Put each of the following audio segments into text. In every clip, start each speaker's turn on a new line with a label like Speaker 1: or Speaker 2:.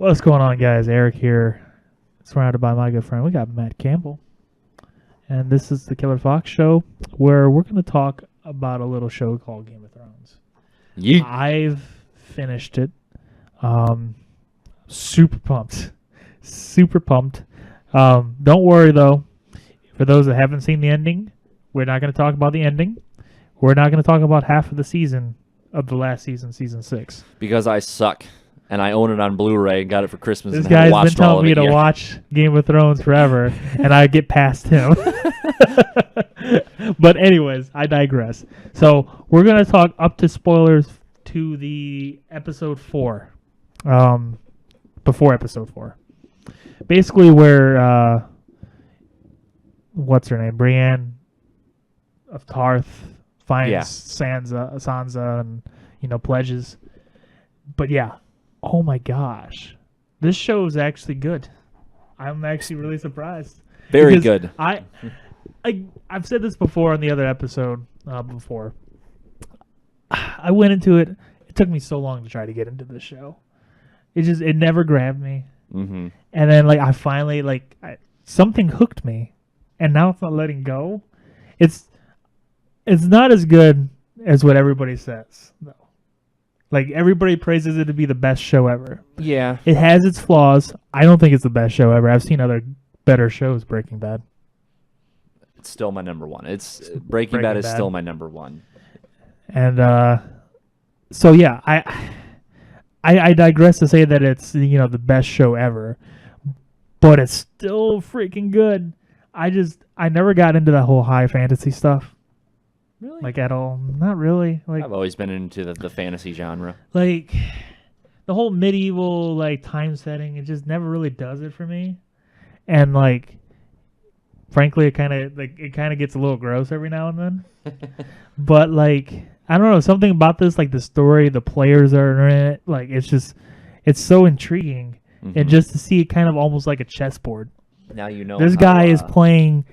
Speaker 1: What's going on, guys? Eric here. Surrounded by my good friend. We got Matt Campbell. And this is the Killerfox show where we're going to talk about a little show called Game of Thrones.
Speaker 2: Yeet.
Speaker 1: I've finished it. Super pumped. Super pumped. Don't worry, though. For those that haven't seen the ending, we're not going to talk about the ending. We're not going to talk about half of the season of the last season, season 6.
Speaker 2: Because I suck. And I own it on Blu-ray and got it for Christmas.
Speaker 1: This
Speaker 2: and haven't
Speaker 1: guy's been
Speaker 2: watched all
Speaker 1: telling
Speaker 2: of
Speaker 1: me
Speaker 2: it
Speaker 1: to
Speaker 2: yet.
Speaker 1: watch Game of Thrones forever, and I get past him. But anyways, I digress. So we're going to talk up to spoilers to the episode 4. Before episode 4. Basically where, what's her name? Brienne of Tarth finds Sansa and, pledges. But yeah. Oh my gosh. This show is actually good. I'm actually really surprised.
Speaker 2: Very
Speaker 1: Because
Speaker 2: good.
Speaker 1: I've said this before on the other episode before. I went into it. It took me so long to try to get into this show. It never grabbed me.
Speaker 2: Mm-hmm.
Speaker 1: And then I finally something hooked me, and now it's not letting go. It's not as good as what everybody says though. Everybody praises it to be the best show ever.
Speaker 2: Yeah.
Speaker 1: It has its flaws. I don't think it's the best show ever. I've seen other better shows. Breaking Bad.
Speaker 2: It's still my number one. Breaking Bad is still my number one.
Speaker 1: And so yeah, I digress to say that it's the best show ever, but it's still freaking good. I never got into that whole high fantasy stuff.
Speaker 2: Really?
Speaker 1: At all. Not really.
Speaker 2: I've always been into the fantasy genre.
Speaker 1: The whole medieval time setting, it just never really does it for me. And frankly, it kind of gets a little gross every now and then. But I don't know, something about this, the story, the players are in it, it's so intriguing.
Speaker 2: Mm-hmm.
Speaker 1: And just to see it kind of almost like a chessboard.
Speaker 2: Now you know.
Speaker 1: This guy is playing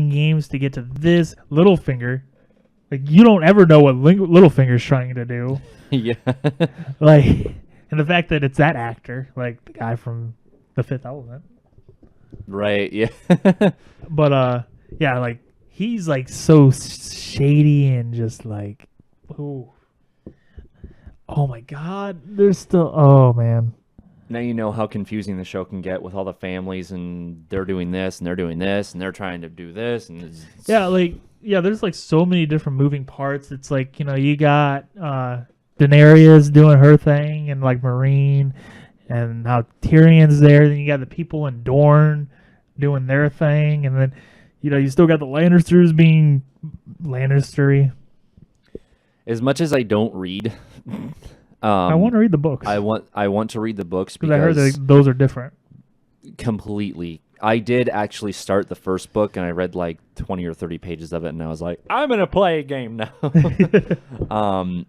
Speaker 1: games to get to this Littlefinger. You don't ever know what Littlefinger's trying to do.
Speaker 2: Yeah.
Speaker 1: And the fact that it's that actor, the guy from The Fifth Element.
Speaker 2: Right, yeah.
Speaker 1: But, yeah, he's, so shady and just, ooh. Oh, my God. There's still, oh, man.
Speaker 2: Now you know how confusing the show can get with all the families, and they're doing this, and they're doing this, and they're trying to do this, and
Speaker 1: yeah, there's so many different moving parts. It's you got Daenerys doing her thing, and Marine, and how Tyrion's there. Then you got the people in Dorne doing their thing, and then you still got the Lannisters being Lannistery.
Speaker 2: As much as I don't read.
Speaker 1: I want to read the books.
Speaker 2: I want to read the books because
Speaker 1: I heard that those are different.
Speaker 2: Completely. I did actually start the first book, and I read 20 or 30 pages of it, and I was like, I'm going to play a game now.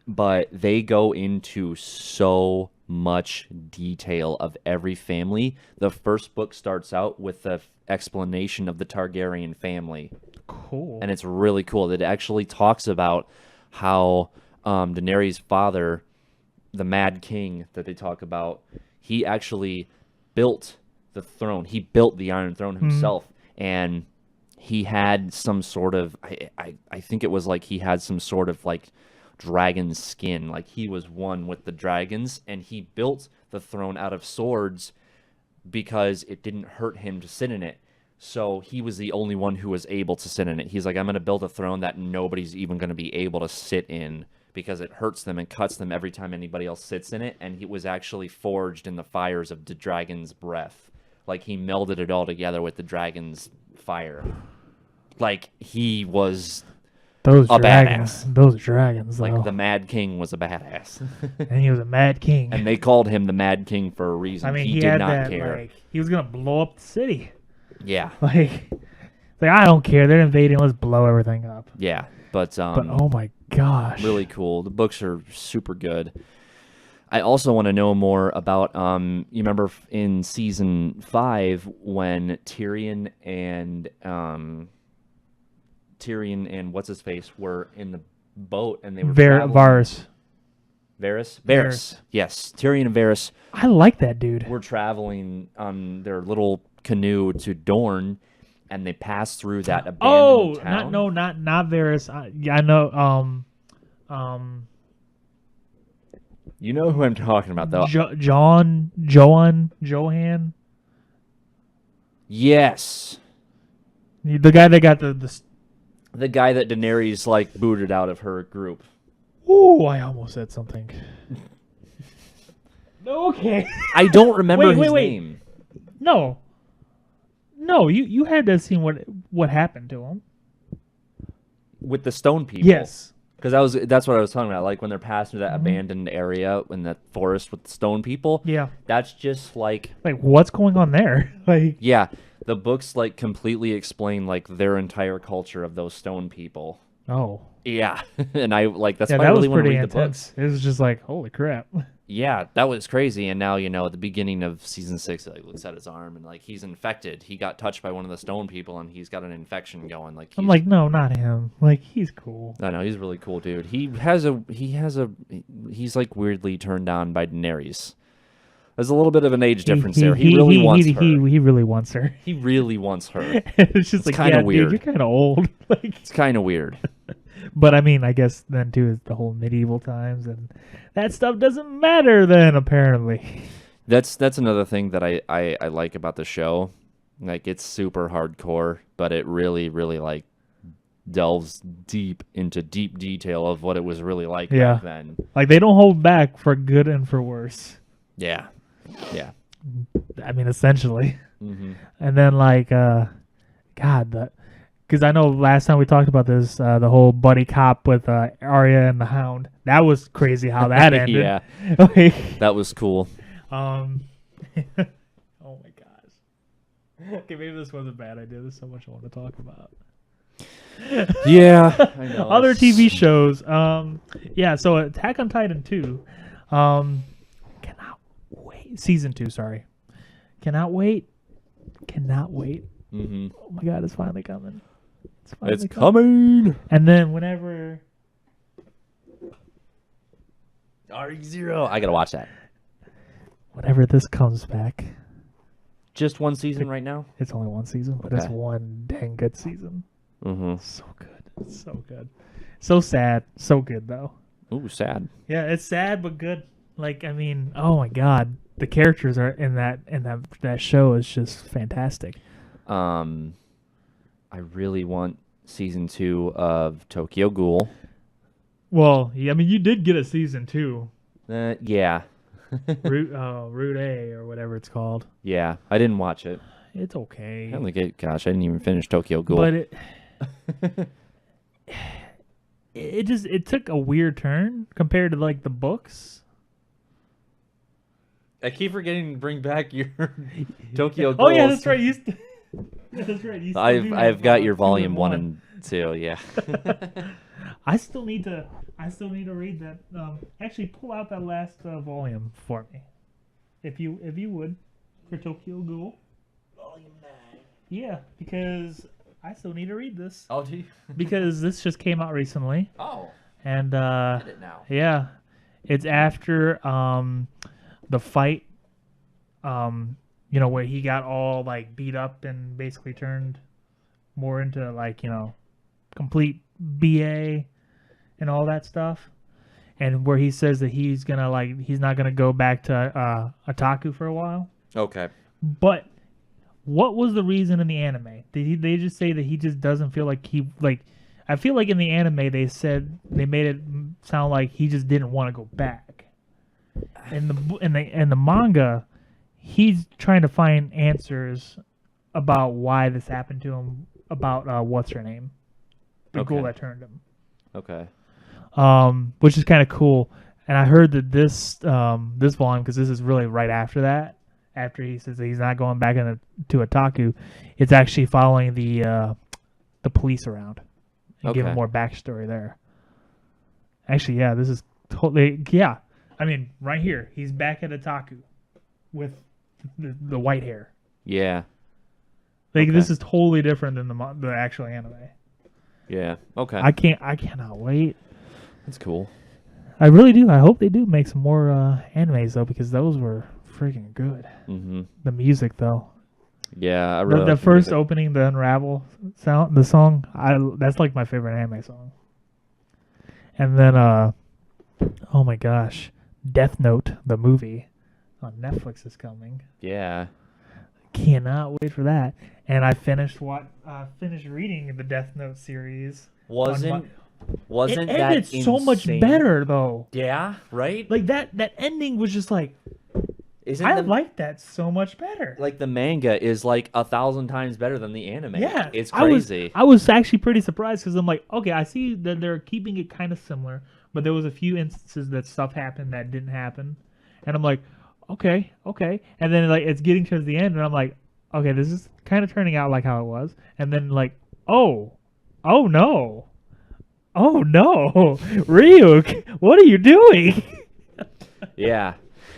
Speaker 2: But they go into so much detail of every family. The first book starts out with the explanation of the Targaryen family.
Speaker 1: Cool.
Speaker 2: And it's really cool. It actually talks about how Daenerys' father, the Mad King that they talk about, he actually built the throne. He built the Iron Throne himself, and he had some sort of, I think it was he had some sort of dragon skin. He was one with the dragons, and he built the throne out of swords because it didn't hurt him to sit in it. So he was the only one who was able to sit in it. He's I'm going to build a throne that nobody's even going to be able to sit in, because it hurts them and cuts them every time anybody else sits in it, and it was actually forged in the fires of the dragon's breath. He melded it all together with the dragon's fire. He was
Speaker 1: those
Speaker 2: a
Speaker 1: dragons,
Speaker 2: badass.
Speaker 1: Those dragons, though.
Speaker 2: The Mad King was a badass.
Speaker 1: And he was a Mad King.
Speaker 2: And they called him the Mad King for a reason.
Speaker 1: I mean,
Speaker 2: he did not care.
Speaker 1: He was going to blow up the city.
Speaker 2: Yeah.
Speaker 1: I don't care. They're invading. Let's blow everything up.
Speaker 2: Yeah. But
Speaker 1: oh my gosh.
Speaker 2: Really cool. The books are super good. I also want to know more about, you remember in season 5 when Tyrion and what's his face were in the boat and they were
Speaker 1: Varys.
Speaker 2: Varys?
Speaker 1: Varys.
Speaker 2: Yes, Tyrion and Varys
Speaker 1: I like that dude.
Speaker 2: were traveling on their little canoe to Dorne, and they passed through that abandoned town.
Speaker 1: Not Varys. Yeah, I know.
Speaker 2: You know who I'm talking about, though.
Speaker 1: Johan.
Speaker 2: Yes.
Speaker 1: The guy that got
Speaker 2: The guy that Daenerys, like, booted out of her group.
Speaker 1: Ooh, I almost said something. Okay.
Speaker 2: I don't remember his
Speaker 1: wait.
Speaker 2: name.
Speaker 1: No, you had to see what happened to him.
Speaker 2: With the stone people.
Speaker 1: Yes.
Speaker 2: Because that's what I was talking about. Like, when they're passing through that abandoned area in that forest with the stone people.
Speaker 1: Yeah.
Speaker 2: That's just, like...
Speaker 1: Like, what's going on there? Like...
Speaker 2: Yeah. The books, like, completely explain, like, their entire culture of those stone people.
Speaker 1: Oh.
Speaker 2: Yeah. And I, like, that's
Speaker 1: yeah,
Speaker 2: why
Speaker 1: that
Speaker 2: I really
Speaker 1: was
Speaker 2: want to
Speaker 1: pretty
Speaker 2: read
Speaker 1: intense.
Speaker 2: the books.
Speaker 1: It was just like, holy crap.
Speaker 2: Yeah, that was crazy. And now, at the beginning of season 6, he, like, looks at his arm and, like, he's infected. He got touched by one of the stone people and he's got an infection going. Like,
Speaker 1: I'm like, no, not him. Like, he's cool.
Speaker 2: I know, he's a really cool dude. He's like weirdly turned on by Daenerys. There's a little bit of an age difference there. He really wants her.
Speaker 1: He really wants her.
Speaker 2: He really wants her.
Speaker 1: It's just like,
Speaker 2: kind of weird.
Speaker 1: Dude, you're kind of old. Like,
Speaker 2: it's kind of weird.
Speaker 1: But I mean, I guess then too is the whole medieval times, and that stuff doesn't matter then apparently.
Speaker 2: That's another thing that I like about the show. Like, it's super hardcore, but it really, really, like, delves deep into deep detail of what it was really like back then.
Speaker 1: Like, they don't hold back for good and for worse.
Speaker 2: Yeah.
Speaker 1: I mean, essentially.
Speaker 2: Mm-hmm.
Speaker 1: And then, like, because I know last time we talked about this, the whole buddy cop with Arya and the Hound. That was crazy how that ended.
Speaker 2: Yeah.
Speaker 1: Like,
Speaker 2: That was cool.
Speaker 1: oh my gosh. Okay, maybe this was a bad idea. There's so much I want to talk about.
Speaker 2: Yeah. I know.
Speaker 1: Other TV shows. Yeah, so Attack on Titan 2. Cannot wait. Season 2, sorry. Cannot wait.
Speaker 2: Mm-hmm.
Speaker 1: Oh my god, it's finally coming.
Speaker 2: It's coming.
Speaker 1: And then whenever
Speaker 2: RE0, I gotta watch that.
Speaker 1: Whenever this comes back,
Speaker 2: just one season right now.
Speaker 1: It's only one season, but it's one dang good season.
Speaker 2: Mm-hmm.
Speaker 1: So good, it's so good, so sad, so good though.
Speaker 2: Ooh, sad.
Speaker 1: Yeah, it's sad but good. Like, I mean, oh my god, the characters are in that show is just fantastic.
Speaker 2: I really want season 2 of Tokyo Ghoul.
Speaker 1: Well, I mean, you did get a season 2.
Speaker 2: Yeah.
Speaker 1: Route A or whatever it's called.
Speaker 2: Yeah, I didn't watch it.
Speaker 1: It's okay.
Speaker 2: I didn't even finish Tokyo Ghoul.
Speaker 1: But it took a weird turn compared to like the books.
Speaker 2: I keep forgetting to bring back your Tokyo Ghoul.
Speaker 1: Oh yeah, that's right. That's right.
Speaker 2: I've got your volume 1 and 2. Yeah.
Speaker 1: I still need to read that. Actually, pull out that last volume for me, if you would, for Tokyo Ghoul. Volume 9. Yeah, because I still need to read this.
Speaker 2: Oh, do you?
Speaker 1: Because this just came out recently.
Speaker 2: Oh.
Speaker 1: And
Speaker 2: Read it now.
Speaker 1: Yeah, it's after the fight. Where he got all like beat up and basically turned more into like, complete BA and all that stuff. And where he says that he's not gonna go back to otaku for a while.
Speaker 2: Okay.
Speaker 1: But what was the reason in the anime? Did they just say that he just doesn't feel like I feel like in the anime they made it sound like he just didn't want to go back. In the manga, he's trying to find answers about why this happened to him, about what's her name, the ghoul that turned him.
Speaker 2: Okay.
Speaker 1: Which is kind of cool. And I heard that this volume, because this is really right after that, after he says that he's not going back to otaku, it's actually following the police around and giving more backstory there. Actually, yeah, this is totally I mean, right here, he's back at otaku with the white hair.
Speaker 2: Yeah.
Speaker 1: This is totally different than the actual anime.
Speaker 2: Yeah. Okay.
Speaker 1: I cannot wait.
Speaker 2: That's cool.
Speaker 1: I really do. I hope they do make some more animes though, because those were freaking good.
Speaker 2: Mm-hmm.
Speaker 1: The music though.
Speaker 2: Yeah, I really
Speaker 1: The
Speaker 2: like
Speaker 1: first
Speaker 2: music.
Speaker 1: opening, the Unravel sound, the song, that's like my favorite anime song. And then, oh my gosh, Death Note, the movie on Netflix is coming.
Speaker 2: Yeah.
Speaker 1: Cannot wait for that. And I finished reading the Death Note series.
Speaker 2: Wasn't
Speaker 1: It
Speaker 2: that
Speaker 1: ended so much
Speaker 2: insane?
Speaker 1: better though.
Speaker 2: Yeah, right?
Speaker 1: Like that ending was just like,
Speaker 2: Isn't
Speaker 1: I liked that so much better.
Speaker 2: like the manga is like 1,000 times better than the anime.
Speaker 1: Yeah,
Speaker 2: It's crazy.
Speaker 1: I was actually pretty surprised because I'm like, okay, I see that they're keeping it kind of similar, but there was a few instances that stuff happened that didn't happen, and I'm like, okay, and then like it's getting towards the end, and I'm like, okay, this is kind of turning out like how it was, and then like, oh no, Ryuk, what are you doing?
Speaker 2: Yeah.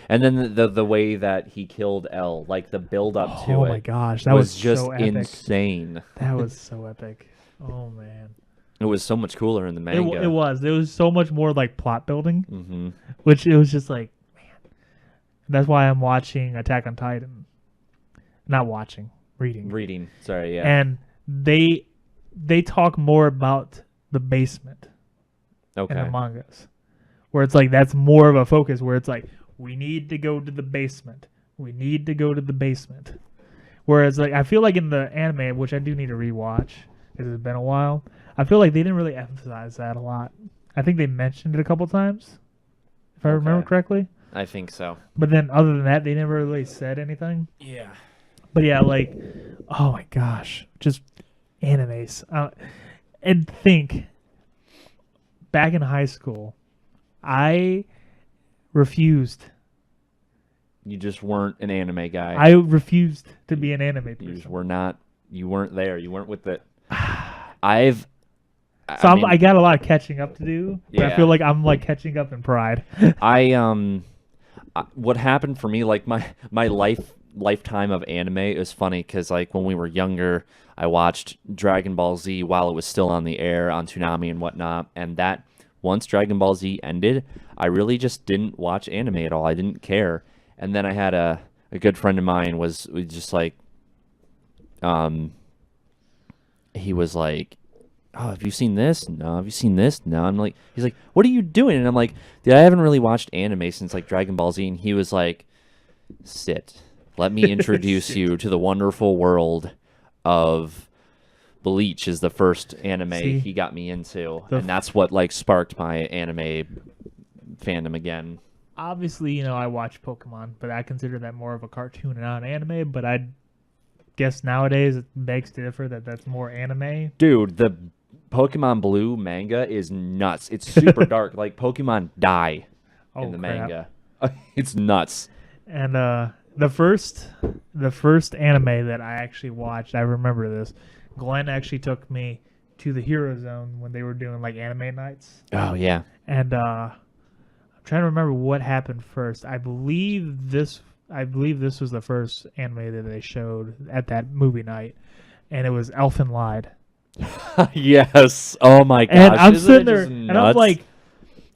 Speaker 2: And then the way that he killed L, like the build up to it.
Speaker 1: Oh my gosh, that
Speaker 2: was
Speaker 1: was
Speaker 2: just
Speaker 1: so epic.
Speaker 2: insane.
Speaker 1: That was so epic. Oh man.
Speaker 2: It was so much cooler in the manga.
Speaker 1: It was. There was so much more like plot building,
Speaker 2: Mm-hmm.
Speaker 1: which it was just like, man. That's why I'm watching Attack on Titan. Not watching, reading.
Speaker 2: Reading, sorry, yeah.
Speaker 1: And they talk more about the basement in the
Speaker 2: Okay.
Speaker 1: mangas, where it's like that's more of a focus. Where it's like we need to go to the basement. We need to go to the basement. Whereas like I feel like in the anime, which I do need to rewatch because it's been a while. I feel like they didn't really emphasize that a lot. I think they mentioned it a couple times, if I remember
Speaker 2: Okay.
Speaker 1: correctly.
Speaker 2: I think so.
Speaker 1: But then other than that, they never really said anything.
Speaker 2: Yeah.
Speaker 1: But yeah, like, oh my gosh, just animes. And think, back in high school, I refused.
Speaker 2: You just weren't an anime guy.
Speaker 1: I refused to be an anime
Speaker 2: You just
Speaker 1: person.
Speaker 2: were not. You weren't there. You weren't with it. I've.
Speaker 1: So
Speaker 2: I mean,
Speaker 1: I got a lot of catching up to do, but I
Speaker 2: Yeah.
Speaker 1: feel like I'm like catching up in pride.
Speaker 2: what happened for me, like my lifetime of anime is funny because like when we were younger, I watched Dragon Ball Z while it was still on the air on Toonami and whatnot, and that once Dragon Ball Z ended, I really just didn't watch anime at all. I didn't care, and then I had a good friend of mine was just like, he was like, oh, have you seen this? No. Have you seen this? No. I'm like, he's like, what are you doing? And I'm like, dude, I haven't really watched anime since like Dragon Ball Z. And he was like, sit. Let me introduce you to the wonderful world of Bleach is the first anime
Speaker 1: See?
Speaker 2: he got me into.
Speaker 1: The
Speaker 2: And that's what like sparked my anime fandom again.
Speaker 1: Obviously, you know, I watch Pokemon, but I consider that more of a cartoon and not an anime. But I guess nowadays it begs to differ that that's more anime.
Speaker 2: Dude, the Pokemon Blue manga is nuts. It's super dark. Like Pokemon die in the
Speaker 1: crap.
Speaker 2: manga. It's nuts.
Speaker 1: And the first anime that I actually watched, I remember this. Glenn actually took me to the Hero Zone when they were doing like anime nights.
Speaker 2: Oh yeah.
Speaker 1: And I'm trying to remember what happened first. I believe this was the first anime that they showed at that movie night, and it was Elfen Lied.
Speaker 2: Yes. Oh my gosh.
Speaker 1: And I'm
Speaker 2: Isn't
Speaker 1: sitting
Speaker 2: it
Speaker 1: there,
Speaker 2: just
Speaker 1: and I'm
Speaker 2: nuts?
Speaker 1: like,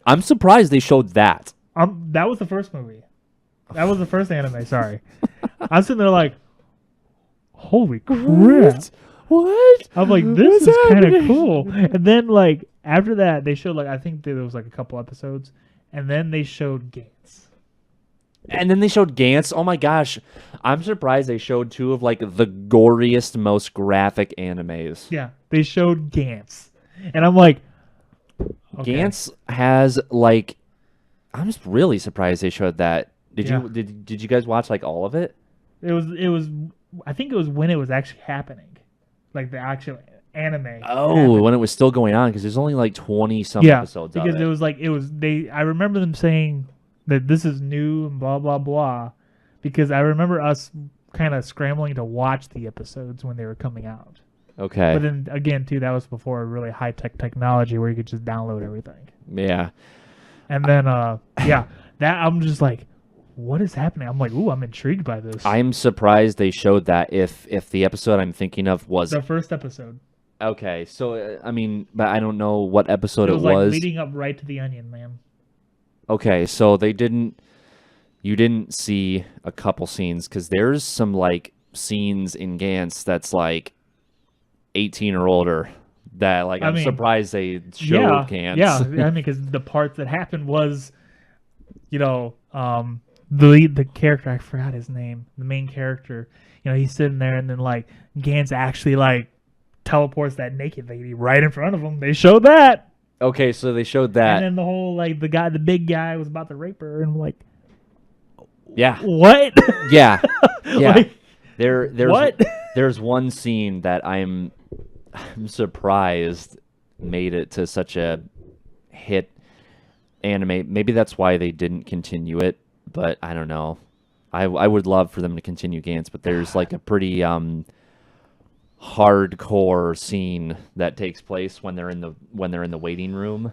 Speaker 2: I'm surprised they showed that.
Speaker 1: that was the first movie. That was the first anime. Sorry, I'm sitting there like, holy crap!
Speaker 2: What?
Speaker 1: I'm like, this is kind of cool. And then like after that, they showed like I think there was like a couple episodes, and then they showed Gantz.
Speaker 2: And then they showed Gantz. Oh my gosh. I'm surprised they showed two of like the goriest, most graphic animes.
Speaker 1: Yeah, they showed Gantz, and I'm like, okay.
Speaker 2: Gantz has like, I'm just really surprised they showed that. Did
Speaker 1: Yeah.
Speaker 2: you did you guys watch like all of it?
Speaker 1: It was. I think it was when it was actually happening, like the actual anime.
Speaker 2: Oh,
Speaker 1: happened.
Speaker 2: when it was still going on because there's only like 20 some
Speaker 1: Yeah,
Speaker 2: episodes
Speaker 1: because
Speaker 2: of
Speaker 1: it
Speaker 2: it.
Speaker 1: was like it was they. I remember them saying that this is new and blah blah blah, because I remember us kind of scrambling to watch the episodes when they were coming out.
Speaker 2: Okay.
Speaker 1: But then again, too, that was before really high tech technology where you could just download everything.
Speaker 2: Yeah.
Speaker 1: And then yeah, that I'm just like, what is happening? I'm like, ooh, I'm intrigued by this.
Speaker 2: I'm surprised they showed that if the episode I'm thinking of was
Speaker 1: The first episode.
Speaker 2: okay. So I mean, but I don't know what episode
Speaker 1: It
Speaker 2: it
Speaker 1: was
Speaker 2: was.
Speaker 1: like leading up right to the onion, man.
Speaker 2: Okay, so you didn't see a couple scenes because there's some like scenes in Gantz that's like 18 or older that like
Speaker 1: I
Speaker 2: I'm
Speaker 1: mean,
Speaker 2: surprised they showed
Speaker 1: yeah, yeah.
Speaker 2: Gantz.
Speaker 1: I mean, because the part that happened was, the character, I forgot his name, the main character. He's sitting there, and then like Gantz actually like teleports that naked lady right in front of him. They showed that,
Speaker 2: Okay, so they showed
Speaker 1: and
Speaker 2: that.
Speaker 1: then the whole like the big guy was about to rape her, and I'm like,
Speaker 2: Yeah.
Speaker 1: what?
Speaker 2: Yeah. Yeah.
Speaker 1: Like,
Speaker 2: There's
Speaker 1: what?
Speaker 2: there's one scene that I'm surprised made it to such a hit anime. Maybe that's why they didn't continue it, but I don't know. I would love for them to continue Gantz, but there's like a pretty hardcore scene that takes place when they're in the waiting room.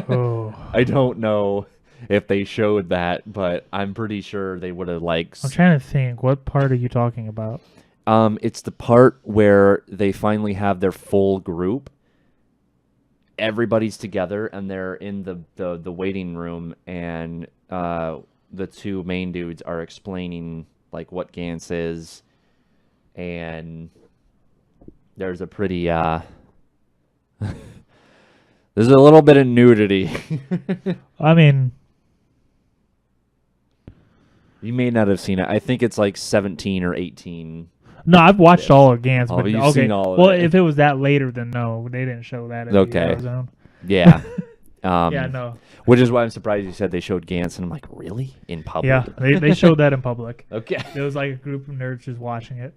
Speaker 1: Oh,
Speaker 2: I don't know if they showed that, but I'm pretty sure they would have like
Speaker 1: I'm trying to think. What part are you talking about?
Speaker 2: it's the part where they finally have their full group. Everybody's together and they're in the waiting room, and the two main dudes are explaining like what Gantz is, and there's a pretty there's a little bit of nudity.
Speaker 1: I mean,
Speaker 2: You may not have seen it. I think it's like 17 or 18.
Speaker 1: no, I've watched all of Gantz,
Speaker 2: Oh,
Speaker 1: but
Speaker 2: but you've
Speaker 1: okay.
Speaker 2: seen all of
Speaker 1: Well,
Speaker 2: it.
Speaker 1: if it was that later, then no, they didn't show that. In
Speaker 2: Okay.
Speaker 1: the zone.
Speaker 2: Yeah.
Speaker 1: Yeah, no.
Speaker 2: Which is why I'm surprised you said they showed Gantz, and I'm like, really? In public?
Speaker 1: Yeah, they showed that in public.
Speaker 2: Okay.
Speaker 1: There was like a group of nerds just watching it.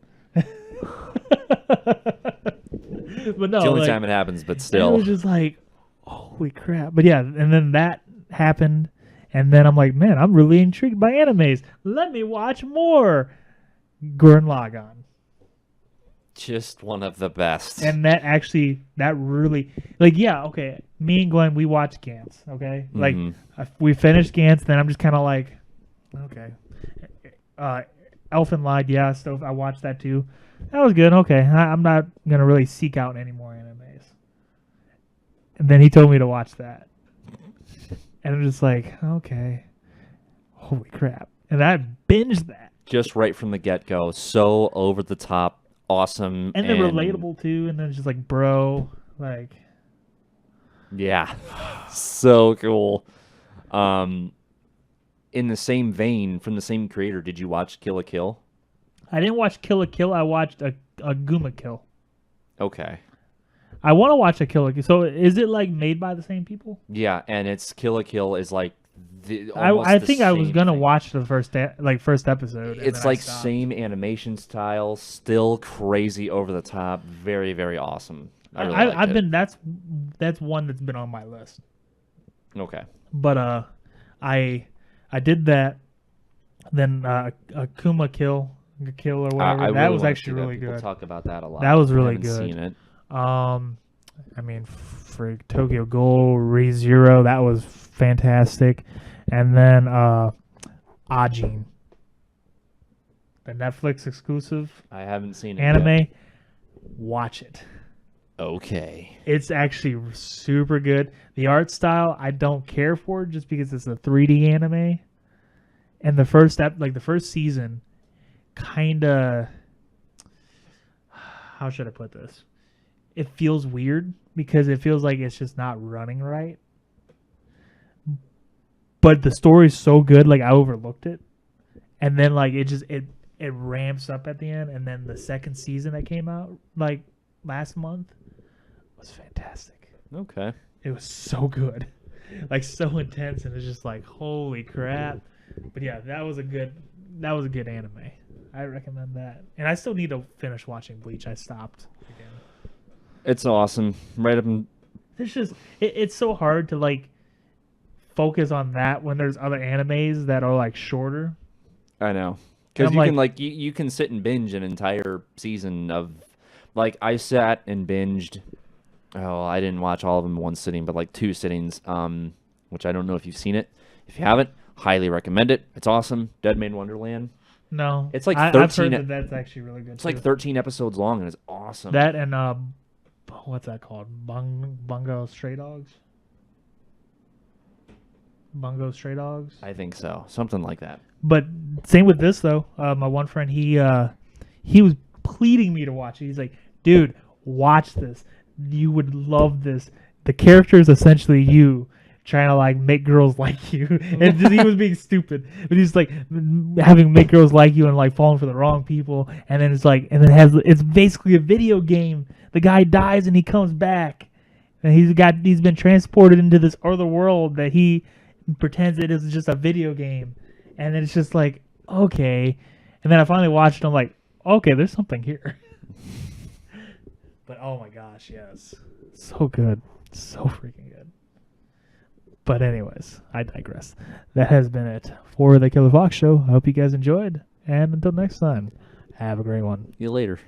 Speaker 1: But no,
Speaker 2: It's the only
Speaker 1: like,
Speaker 2: time it happens, but
Speaker 1: it
Speaker 2: still.
Speaker 1: was just like, holy crap. But yeah, and then that happened, and then I'm like, man, I'm really intrigued by animes. Let me watch more Gurren Lagann.
Speaker 2: Just one of the best.
Speaker 1: And that really, like, yeah, okay. Me and Glenn, we watched Gantz, okay? Like, we finished Gantz, then I'm just kind of like, okay. Elfen Lied, yeah, so I watched that too. That was good, okay. I'm not going to really seek out any more animes. And then he told me to watch that. And I'm just like, okay. Holy crap. And I binged that.
Speaker 2: Just right from the get-go. So over the top, awesome.
Speaker 1: And they're relatable too, and then it's just like, bro, like...
Speaker 2: Yeah. So cool. In the same vein, from the same creator, did you watch Kill la Kill?
Speaker 1: I didn't watch Kill la Kill. I watched a Guma Kill.
Speaker 2: Okay.
Speaker 1: I want to watch a Kill la Kill. So is it like made by the same people?
Speaker 2: Yeah, and it's Kill la Kill is like
Speaker 1: I think I was
Speaker 2: same
Speaker 1: gonna
Speaker 2: thing.
Speaker 1: watch the first episode. And
Speaker 2: It's
Speaker 1: then I
Speaker 2: like
Speaker 1: stopped.
Speaker 2: same animation style, still crazy over the top, very very awesome. I really liked
Speaker 1: I've
Speaker 2: it.
Speaker 1: been that's one that's been on my list.
Speaker 2: Okay.
Speaker 1: But I did that. Then a Kuma Kill or whatever.
Speaker 2: I
Speaker 1: that
Speaker 2: really
Speaker 1: was
Speaker 2: wanna
Speaker 1: actually
Speaker 2: see that.
Speaker 1: really
Speaker 2: People
Speaker 1: good.
Speaker 2: talk about that a lot.
Speaker 1: That was
Speaker 2: I
Speaker 1: really
Speaker 2: haven't
Speaker 1: good.
Speaker 2: Seen it.
Speaker 1: I mean, for Tokyo Ghoul, ReZero, that was fantastic. And then Ajin, the Netflix exclusive
Speaker 2: I haven't seen it
Speaker 1: anime.
Speaker 2: yet.
Speaker 1: Watch it.
Speaker 2: Okay.
Speaker 1: It's actually super good. The art style I don't care for just because it's a 3D anime. And the first season, kind of, how should I put this? It feels weird because it feels like it's just not running right. But the story's so good, like I overlooked it. And then like it ramps up at the end, and then the second season that came out like last month was fantastic.
Speaker 2: Okay.
Speaker 1: It was so good. Like so intense, and it's just like holy crap. But yeah, that was a good anime. I recommend that. And I still need to finish watching Bleach. I stopped again.
Speaker 2: It's awesome. Right up in
Speaker 1: It's just it's so hard to like focus on that when there's other animes that are like shorter.
Speaker 2: I know. Because
Speaker 1: I'm
Speaker 2: you
Speaker 1: like-
Speaker 2: can like you can sit and binge an entire season of like I sat and binged I didn't watch all of them in one sitting, but like 2 sittings, which I don't know if you've seen it. If you haven't, highly recommend it. It's awesome. Dead Man Wonderland.
Speaker 1: No,
Speaker 2: It's like
Speaker 1: I've
Speaker 2: 13
Speaker 1: heard that's actually really good.
Speaker 2: It's like 13 episodes long and it's awesome.
Speaker 1: that and what's that called? Bungo Stray Dogs. Bungo Stray Dogs.
Speaker 2: I think so. Something like that.
Speaker 1: But same with this though. My one friend, he was pleading me to watch it. He's like, dude, watch this. You would love this. The character is essentially you trying to like make girls like you, and just, he was being stupid, but he's like having make girls like you and like falling for the wrong people, and then it's basically a video game. The guy dies and he comes back, and he's been transported into this other world that he pretends it is just a video game, and then it's just like okay, and then I finally watched it. I'm like, okay, there's something here. But oh my gosh, yes, so good, so freaking good. But anyways, I digress. That has been it for the Killerfox Show. I hope you guys enjoyed, and until next time, have a great one.
Speaker 2: See you later.